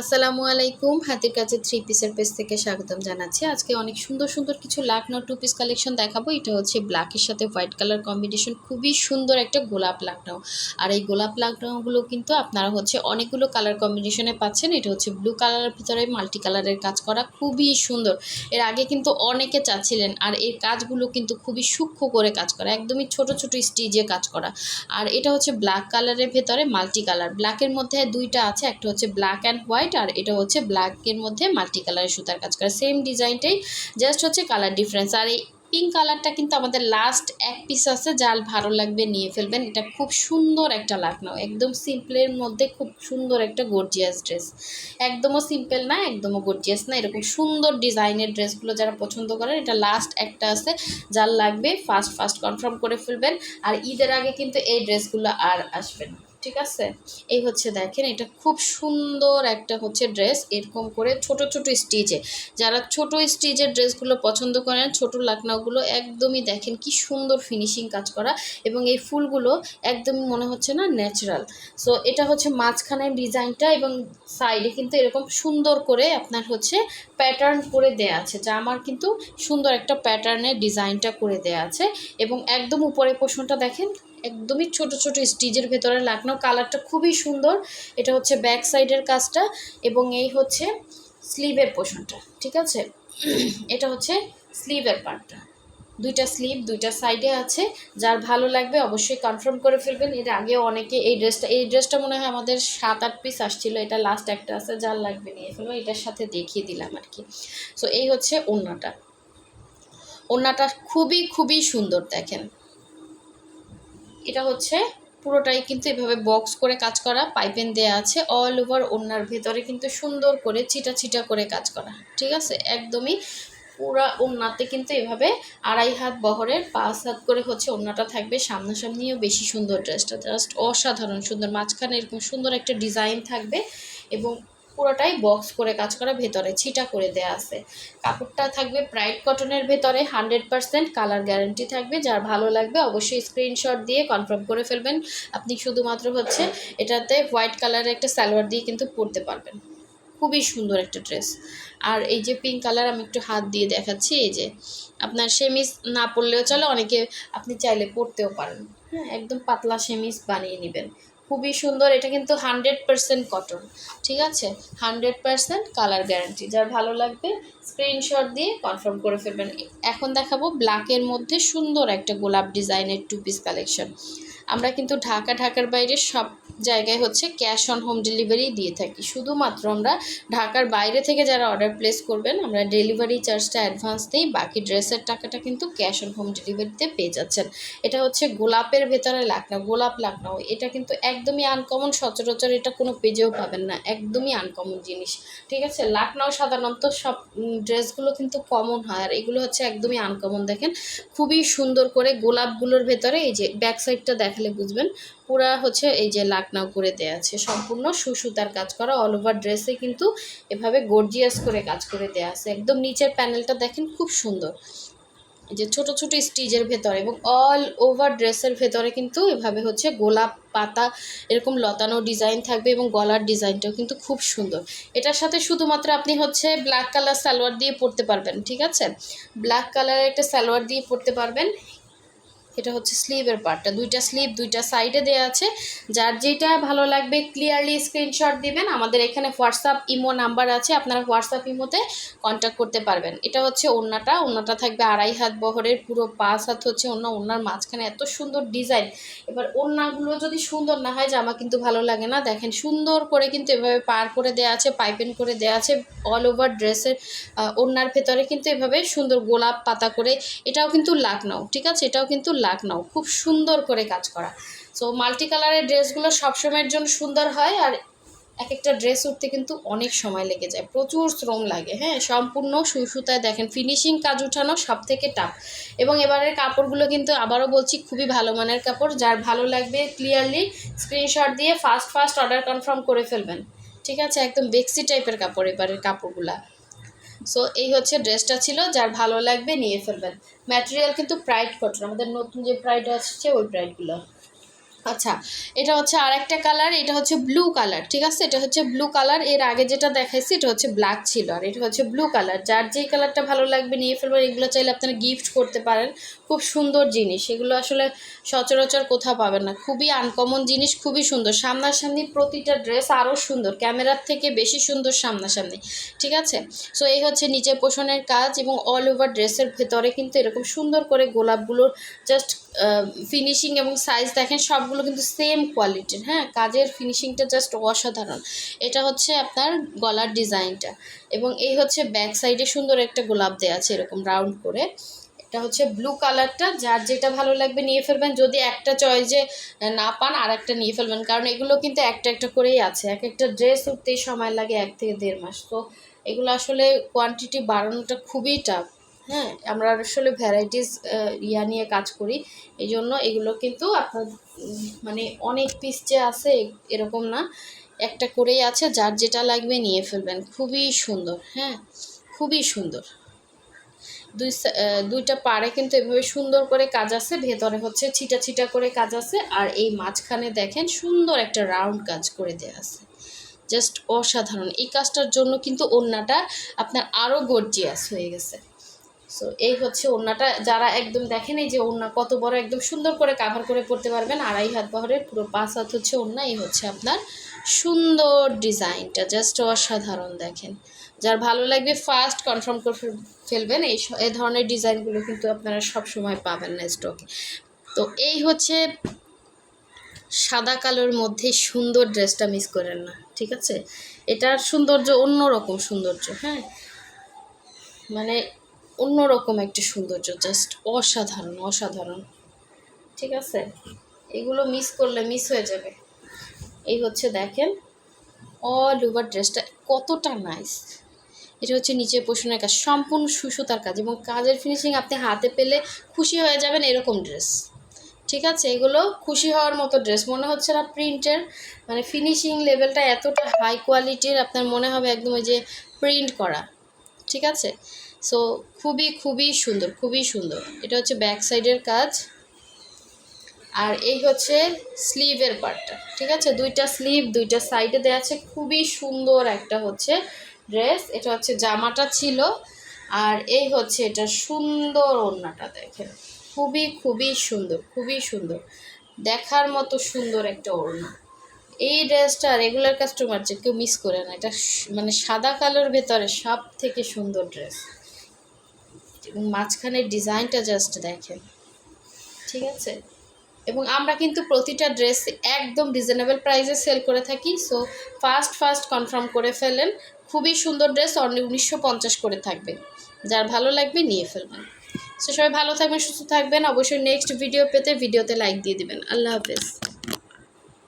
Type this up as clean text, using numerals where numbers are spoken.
আসসালামু আলাইকুম। হাতের কাছে থ্রি পিসের পেজ থেকে স্বাগতম জানাচ্ছি। আজকে অনেক সুন্দর সুন্দর কিছু লাখনৌ টু পিস কালেকশন দেখাবো। এটা হচ্ছে ব্ল্যাকের সাথে হোয়াইট কালার কম্বিনেশন, খুবই সুন্দর একটা গোলাপ লাখনৌ। আর এই গোলাপ লাখনৌগুলো কিন্তু আপনারা হচ্ছে অনেকগুলো কালার কম্বিনেশনে পাচ্ছেন। এটা হচ্ছে ব্লু কালারের ভিতরে মাল্টি কালারের কাজ করা, খুবই সুন্দর। এর আগে কিন্তু অনেকে চাচ্ছিলেন, আর এর কাজগুলো কিন্তু খুবই সূক্ষ্ম করে কাজ করা, একদমই ছোট ছোট স্টিচে কাজ করা। আর এটা হচ্ছে ব্ল্যাক কালারের ভেতরে মাল্টি কালার, ব্ল্যাকের মধ্যে দুইটা আছে, একটা হচ্ছে ব্ল্যাক অ্যান্ড হোয়াইট, আর এটা হচ্ছে ব্ল্যাকের মধ্যে মাল্টি কালারের সুতার কাজ করা, সেম ডিজাইনটাই, জাস্ট হচ্ছে কালার ডিফারেন্স। আর এই পিঙ্ক কালারটা কিন্তু আমাদের লাস্ট এক পিস আছে, যার ভালো লাগবে নিয়ে ফেলবেন। এটা খুব সুন্দর একটা লাখনৌ, একদম সিম্পলের মধ্যে খুব সুন্দর একটা গর্জিয়াস ড্রেস, একদমও সিম্পল না একদমও গর্জিয়াস না, এরকম সুন্দর ডিজাইনের ড্রেসগুলো যারা পছন্দ করেন, এটা লাস্ট একটা আছে, যার লাগবে ফার্স্ট ফার্স্ট কনফার্ম করে ফেলবেন। আর ঈদের আগে কিন্তু এই ড্রেসগুলো আর আসবে না, ঠিক আছে? এই হচ্ছে দেখেন, এটা খুব সুন্দর একটা হচ্ছে ড্রেস, এরকম করে ছোট ছোট স্টিচে, যারা ছোট স্টিচের ড্রেসগুলো পছন্দ করেন, ছোট লাখনৌগুলো একদমই দেখেন কি সুন্দর ফিনিশিং কাজ করা, এবং এই ফুলগুলো একদমই মনে হচ্ছে না ন্যাচারাল। সো এটা হচ্ছে মাঝখানের ডিজাইনটা, এবং সাইডে কিন্তু এরকম সুন্দর করে আপনার হচ্ছে প্যাটার্ন করে দেয়া আছে, যা আমার কিন্তু সুন্দর একটা প্যাটার্নের ডিজাইনটা করে দেয়া আছে। এবং একদম উপরের পোর্শনটা দেখেন, একদমই ছোট ছোট স্টিচের ভেতরে লাখনৌ, কালারটা খুবই সুন্দর। এটা হচ্ছে ব্যাক সাইডের কাজটা, এবং এই হচ্ছে স্লিভের পোর্শনটা, ঠিক আছে? এটা হচ্ছে স্লিভের পার্টটা, দুইটা স্লিভ দুইটা সাইডে আছে। যার ভালো লাগবে অবশ্যই কনফার্ম করে ফেলবেন। এর আগেও অনেকে এই ড্রেসটা মনে হয় আমাদের 7-8 পিস আসছিল, এটা লাস্ট একটা আছে, যার লাগবে নিয়ে ফেলবো, এটার সাথে দেখিয়ে দিলাম আর কি। সো এই হচ্ছে ওড়নাটা, ওড়নাটা খুবই খুবই সুন্দর দেখেন। এটা হচ্ছে পুরোটাই কিন্তু এভাবে বক্স করে কাজ করা, পাইপেন দেয়া আছে, অল ওভার ওড়নার ভেতরে কিন্তু সুন্দর করে ছিটা ছিটা করে কাজ করা, ঠিক আছে? একদমই পুরা ওড়নাতে কিন্তু এভাবে 2.5 হাত বহরের 5 হাত করে হচ্ছে ওড়নাটা থাকবে। সামনাসামনিও বেশি সুন্দর, ড্রেসটা জাস্ট অসাধারণ সুন্দর, মাঝখানে এরকম সুন্দর একটা ডিজাইন থাকবে, এবং পুরোটাই বক্স করে কাজ করা, ভেতরে ছিটা করে দেয়া আছে। কাপড়টা থাকবে ব্রাইট কটনের ভেতরে, 100% কালার গ্যারান্টি থাকবে। যার ভালো লাগবে অবশ্যই স্ক্রিনশট দিয়ে কনফার্ম করে ফেলবেন। আপনি শুধুমাত্র হচ্ছে এটাতে হোয়াইট কালারের একটা সালোয়ার দিয়ে কিন্তু পরতে পারবেন, খুবই সুন্দর একটা ড্রেস। আর এই যে পিঙ্ক কালার, আমি একটু হাত দিয়ে দেখাচ্ছি, এই যে আপনার সেমিজ না পরলেও চলে, অনেকে আপনি চাইলে পরতেও পারেন, হ্যাঁ, একদম পাতলা সেমিজ বানিয়ে নেবেন, খুবই সুন্দর। এটা কিন্তু 100% কটন, ঠিক আছে? 100% কালার গ্যারান্টি। যার ভালো লাগবে স্ক্রিনশট দিয়ে কনফার্ম করে ফেলবেন। এখন দেখাবো ব্ল্যাকের মধ্যে সুন্দর একটা গোলাপ ডিজাইনের টু পিস কালেকশন। আমরা কিন্তু ঢাকার বাইরে সব জায়গায় হচ্ছে ক্যাশ অন হোম ডেলিভারি দিয়ে থাকি। শুধুমাত্র আমরা ঢাকার বাইরে থেকে যারা অর্ডার প্লেস করবেন, আমরা ডেলিভারি চার্জটা অ্যাডভান্স দিই, বাকি ড্রেসের টাকাটা কিন্তু ক্যাশ অন হোম ডেলিভারিতে পেয়ে যাচ্ছেন। এটা হচ্ছে গোলাপের ভেতরে লাখনৌ, গোলাপ লাখনৌ। এটা কিন্তু একদমই আনকমন, সচরাচর এটা কোনো পেজেও পাবেন না, একদমই আনকমন জিনিস, ঠিক আছে? লাখনৌ সাধারণত সব ড্রেসগুলো কিন্তু কমন হয়, আর এগুলো হচ্ছে একদমই আনকমন। দেখেন খুবই সুন্দর করে গোলাপগুলোর ভেতরে, এই যে ব্যাক সাইডটা দেখালে বুঝবেন, পুরা হচ্ছে এই যে লাখনৌ করে দেয়া আছে, সম্পূর্ণ সুতার কাজ করা, অল ওভার ড্রেসে কিন্তু এভাবে গর্জিয়াস করে কাজ করে দেয়া আছে। একদম নিচের প্যানেলটা দেখেন খুব সুন্দর, এই যে ছোট ছোট স্টিচের ভেতরে, এবং অল ওভার ড্রেসের ভেতরে কিন্তু এভাবে হচ্ছে গোলাপ পাতা এরকম লতানো ডিজাইন থাকবে, এবং গলার ডিজাইনটাও কিন্তু খুব সুন্দর। এটার সাথে শুধুমাত্র আপনি হচ্ছে ব্ল্যাক কালার সালোয়ার দিয়ে পরতে পারবেন, ঠিক আছে? ব্ল্যাক কালারের একটা সালোয়ার দিয়ে পরতে পারবেন। এটা হচ্ছে স্লিভের পার্টটা, দুইটা স্লিভ দুইটা সাইডে দেওয়া আছে। যার যেটা ভালো লাগবে ক্লিয়ারলি স্ক্রিনশট দিবেন। আমাদের এখানে হোয়াটসঅ্যাপ ইমো নাম্বার আছে, আপনারা হোয়াটসঅ্যাপ ইমোতে কন্ট্যাক্ট করতে পারবেন। এটা হচ্ছে ওড়নাটা থাকবে 2.5 হাত বহরের, পুরো 5 হাত হচ্ছে ওড়নার মাঝখানে এত সুন্দর ডিজাইন। এবার ওড়নাগুলো যদি সুন্দর না হয়, জামা কিন্তু ভালো লাগে না। দেখেন সুন্দর করে কিন্তু এভাবে পার করে দেওয়া আছে, পাইপিং করে দেওয়া আছে, অল ওভার ড্রেসের ওড়নার ভেতরে কিন্তু এভাবে সুন্দর গোলাপ পাতা করে। এটাও কিন্তু লাখনৌ, ঠিক আছে? এটাও কিন্তু লাখনৌ, খুব সুন্দর করে কাজ করা। সো মাল্টি কালারের ড্রেসগুলো সবসময়ের জন্য সুন্দর হয়, আর এক একটা ড্রেস উঠতে কিন্তু অনেক সময় লেগে যায়, প্রচুর শ্রম লাগে, হ্যাঁ। সম্পূর্ণ সুতায় দেখেন ফিনিশিং কাজ উঠানো সব থেকে টাফ। এবং এবারের কাপড়গুলো কিন্তু আবারও বলছি খুবই ভালো মানের কাপড়। যার ভালো লাগবে ক্লিয়ারলি স্ক্রিনশট দিয়ে ফার্স্ট অর্ডার কনফার্ম করে ফেলবেন, ঠিক আছে? একদম বেক্সি টাইপের কাপড় এবারের কাপড়গুলা। সো এই হচ্ছে ড্রেসটা ছিল, যার ভালো লাগবে নিয়ে ফেলবেন। ম্যাটেরিয়াল কিন্তু প্রাইড কটন, আমাদের নতুন যে প্রাইড আসছে ওই প্রাইডগুলো। আচ্ছা, এটা হচ্ছে আরেকটা কালার, এটা হচ্ছে ব্লু কালার, ঠিক আছে? এটা হচ্ছে ব্লু কালার। এর আগে যেটা দেখাইছি এটা হচ্ছে ব্ল্যাক ছিল, আর এটা হচ্ছে ব্লু কালার। যার যেই কালারটা ভালো লাগবে নিয়ে ফেলবেন। এগুলো চাইলে আপনারা গিফট করতে পারেন। খুব সুন্দর জিনিস, এগুলো আসলে সচরাচর কোথাও পাবেন না। খুবই আনকমন জিনিস, খুবই সুন্দর। সামনাসামনি প্রতিটা ড্রেস আরও সুন্দর, ক্যামেরার থেকে বেশি সুন্দর সামনাসামনি, ঠিক আছে? সো এই হচ্ছে নিচের পোষণের কাজ, এবং অল ওভার ড্রেসের ভেতরে কিন্তু এরকম সুন্দর করে গোলাপগুলোর জাস্ট ফিনিশিং এবং সাইজ দেখেন, সবগুলো কিন্তু সেম কোয়ালিটির। হ্যাঁ, কাজের ফিনিশিংটা জাস্ট অসাধারণ। এটা হচ্ছে আপনার গলার ডিজাইনটা, এবং এই হচ্ছে ব্যাক সাইডে সুন্দর একটা গোলাপ দেওয়া আছে এরকম রাউন্ড করে। এটা হচ্ছে ব্লু কালারটা। যার যেটা ভালো লাগবে নিয়ে ফেলবেন। যদি একটা চয়েসে না পান আর একটা নিয়ে ফেলবেন, কারণ এগুলো কিন্তু একটা একটা করেই আছে। এক একটা ড্রেস উঠতেই সময় লাগে 1 থেকে 1.5 মাস। তো এগুলো আসলে কোয়ান্টিটি বাড়ানোটা খুবই টাফ। হ্যাঁ, আমরা আসলে ভ্যারাইটিস নিয়ে কাজ করি, এই জন্য এগুলো কিন্তু আপনার মানে অনেক পিস যে আছে এরকম না, একটা করেই আছে। যার যেটা লাগবে নিয়ে ফেলবেন। খুবই সুন্দর, হ্যাঁ, খুবই সুন্দর। দুইটা পাড়ে কিন্তু এভাবে সুন্দর করে কাজ আছে, ভেতরে হচ্ছে ছিটা ছিটা করে কাজ আছে, আর এই মাঝখানে দেখেন সুন্দর একটা রাউন্ড কাজ করে দেওয়া আছে, জাস্ট অসাধারণ। এই কাজটার জন্য কিন্তু ওড়নাটা আপনার আরও গর্জিয়াস হয়ে গেছে। সো এই হচ্ছে ওড়নাটা। যারা একদম দেখেন এই যে ওড়না কত বড়, একদম সুন্দর করে কাভার করে পড়তে পারবেন। 2.5 হাত বহরের, পুরো 5 হাত হচ্ছে ওড়না। এই হচ্ছে আপনার সুন্দর ডিজাইনটা, জাস্ট অসাধারণ। দেখেন, যার ভালো লাগবে ফার্স্ট কনফার্ম করে ফেলবেন। এই ধরনের ডিজাইনগুলো কিন্তু আপনারা সব সময় পাবেন না স্টকে। তো এই হচ্ছে সাদা কালোর মধ্যে সুন্দর ড্রেসটা, মিস করেন না, ঠিক আছে? এটার সৌন্দর্য অন্যরকম সৌন্দর্য, হ্যাঁ, মানে অন্যরকম একটা সৌন্দর্য, জাস্ট অসাধারণ অসাধারণ, ঠিক আছে? এগুলো মিস করলে মিস হয়ে যাবে। এই হচ্ছে দেখেন অল ওভার ড্রেসটা কতটা নাইস। এটা হচ্ছে নিচের পোষণের কাজ, সম্পূর্ণ সুসুতার কাজ, এবং কাজের ফিনিশিং আপনি হাতে পেলে খুশি হয়ে যাবেন। এরকম ড্রেস, ঠিক আছে? এগুলো খুশি হওয়ার মতো ড্রেস, মনে হচ্ছে না প্রিন্টের, মানে ফিনিশিং লেভেলটা এতটা হাই কোয়ালিটির, আপনার মনে হবে একদম ওই যে প্রিন্ট করা, ঠিক আছে? সো খুবই খুবই সুন্দর, খুবই সুন্দর। এটা হচ্ছে ব্যাক সাইডের কাজ, আর এই হচ্ছে স্লিভের পার্টটা, ঠিক আছে? দুইটা স্লিভ দুইটা সাইডে দেওয়া আছে, খুবই সুন্দর একটা হচ্ছে ড্রেস। এটা হচ্ছে জামাটা ছিল, আর এই হচ্ছে এটা সুন্দর ওড়নাটা। দেখেন, খুবই খুবই সুন্দর, খুবই সুন্দর, দেখার মতো সুন্দর একটা ওড়না। এই ড্রেসটা রেগুলার কাস্টমার যে কেউ মিস করে না। এটা মানে সাদা কালোর ভেতরে সব থেকে সুন্দর ড্রেস, এবং মাঝখানের ডিজাইনটা জাস্ট দেখেন, ঠিক আছে? এবং আমরা কিন্তু প্রতিটা ড্রেস একদম রিজনেবল প্রাইসে সেল করে থাকি। সো ফার্স্ট কনফার্ম করে ফেলেন। খুবই সুন্দর ড্রেস, অনলি 1950 করে থাকবে। যার ভালো লাগবে নিয়ে ফেলবেন। সো সবাই ভালো থাকবেন, সুস্থ থাকবেন। অবশ্যই নেক্সট ভিডিও পেতে ভিডিওতে লাইক দিয়ে দিবেন। আল্লাহ হাফেজ।